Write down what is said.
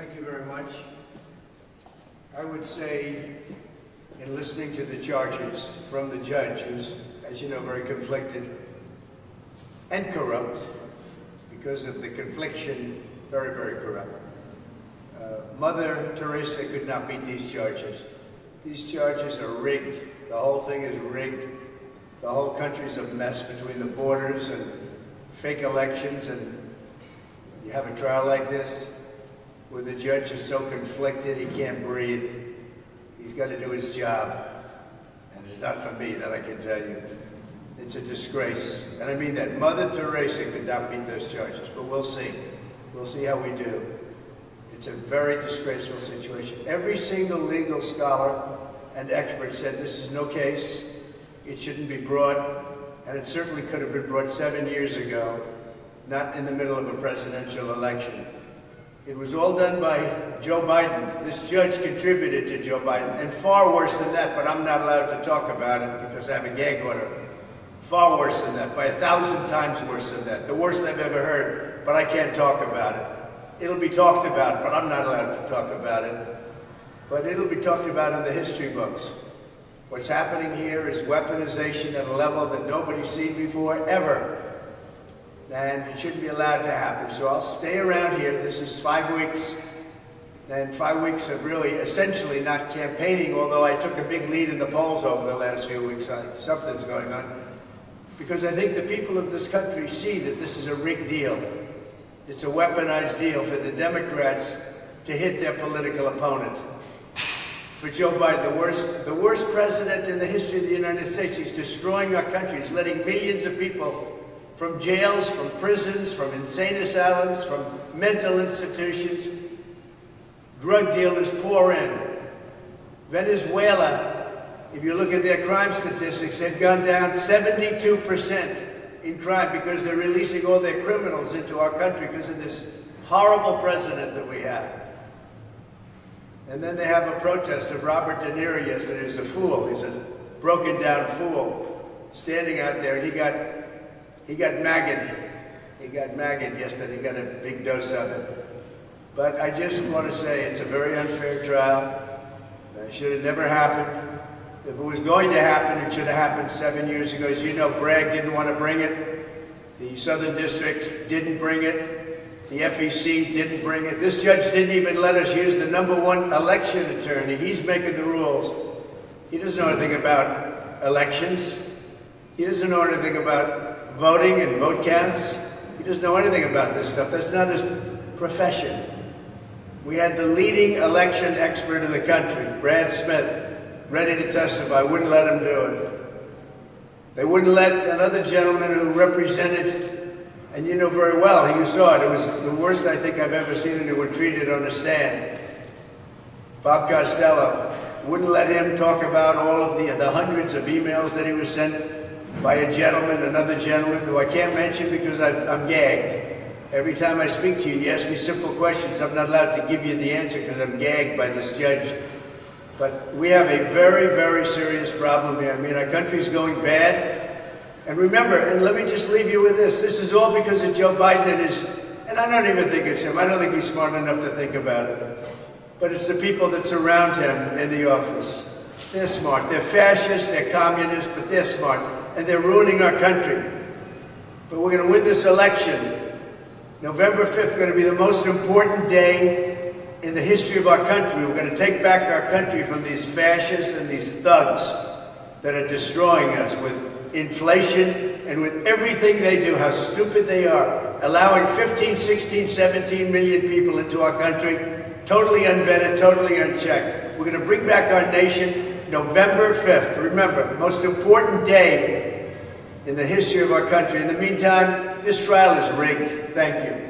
Thank you very much. I would say, in listening to the charges from the judge, who's, as you know, very conflicted and corrupt, because of the confliction, very, very corrupt. Mother Teresa could not beat these charges. These charges are rigged. The whole thing is rigged. The whole country's a mess between the borders and fake elections, and you have a trial like this where the judge is so conflicted he can't breathe. He's got to do his job. And it's not for me, that I can tell you. It's a disgrace. And I mean that. Mother Teresa could not beat those charges, but we'll see. We'll see how we do. It's a very disgraceful situation. Every single legal scholar and expert said this is no case. It shouldn't be brought, and it certainly could have been brought 7 years ago, not in the middle of a presidential election. It was all done by Joe Biden. This judge contributed to Joe Biden, and far worse than that, but I'm not allowed to talk about it because I have a gag order. Far worse than that, by 1,000 times worse than that. The worst I've ever heard, but I can't talk about it. It'll be talked about, but I'm not allowed to talk about it. But it'll be talked about in the history books. What's happening here is weaponization at a level that nobody's seen before, ever. And it shouldn't be allowed to happen. So I'll stay around here. This is 5 weeks. And 5 weeks of really essentially not campaigning, although I took a big lead in the polls over the last few weeks. Something's going on. Because I think the people of this country see that this is a rigged deal. It's a weaponized deal for the Democrats to hit their political opponent. For Joe Biden, the worst president in the history of the United States. He's destroying our country. He's letting millions of people from jails, from prisons, from insane asylums, from mental institutions, drug dealers pour in. Venezuela, if you look at their crime statistics, they've gone down 72% in crime because they're releasing all their criminals into our country because of this horrible president that we have. And then they have a protest of Robert De Niro yesterday. He's a fool. He's a broken down fool standing out there. And he got maggot. He got maggot yesterday. He got a big dose of it. But I just want to say it's a very unfair trial. It should have never happened. If it was going to happen, it should have happened 7 years ago. As you know, Bragg didn't want to bring it. The Southern District didn't bring it. The FEC didn't bring it. This judge didn't even let us use the #1 election attorney. He's making the rules. He doesn't know anything about elections. He doesn't know anything about voting and vote counts. He doesn't know anything about this stuff. That's not his profession. We had the leading election expert in the country, Brad Smith, ready to testify. Wouldn't let him do it. They wouldn't let another gentleman who represented, and you know very well, you saw it. It was the worst I think I've ever seen anyone treated on a stand. Bob Costello, wouldn't let him talk about all of the hundreds of emails that he was sent by a gentleman, another gentleman, who I can't mention because I'm gagged. Every time I speak to you, you ask me simple questions. I'm not allowed to give you the answer because I'm gagged by this judge. But we have a very, very serious problem here. I mean, our country's going bad. And remember, and let me just leave you with this. This is all because of Joe Biden and I don't even think it's him. I don't think he's smart enough to think about it. But it's the people that surround him in the office. They're smart. They're fascists, they're communists, but they're smart. And they're ruining our country. But we're going to win this election. November 5th is going to be the most important day in the history of our country. We're going to take back our country from these fascists and these thugs that are destroying us with inflation and with everything they do, how stupid they are, allowing 15, 16, 17 million people into our country, totally unvetted, totally unchecked. We're going to bring back our nation November 5th. Remember, most important day in the history of our country. In the meantime, this trial is rigged. Thank you.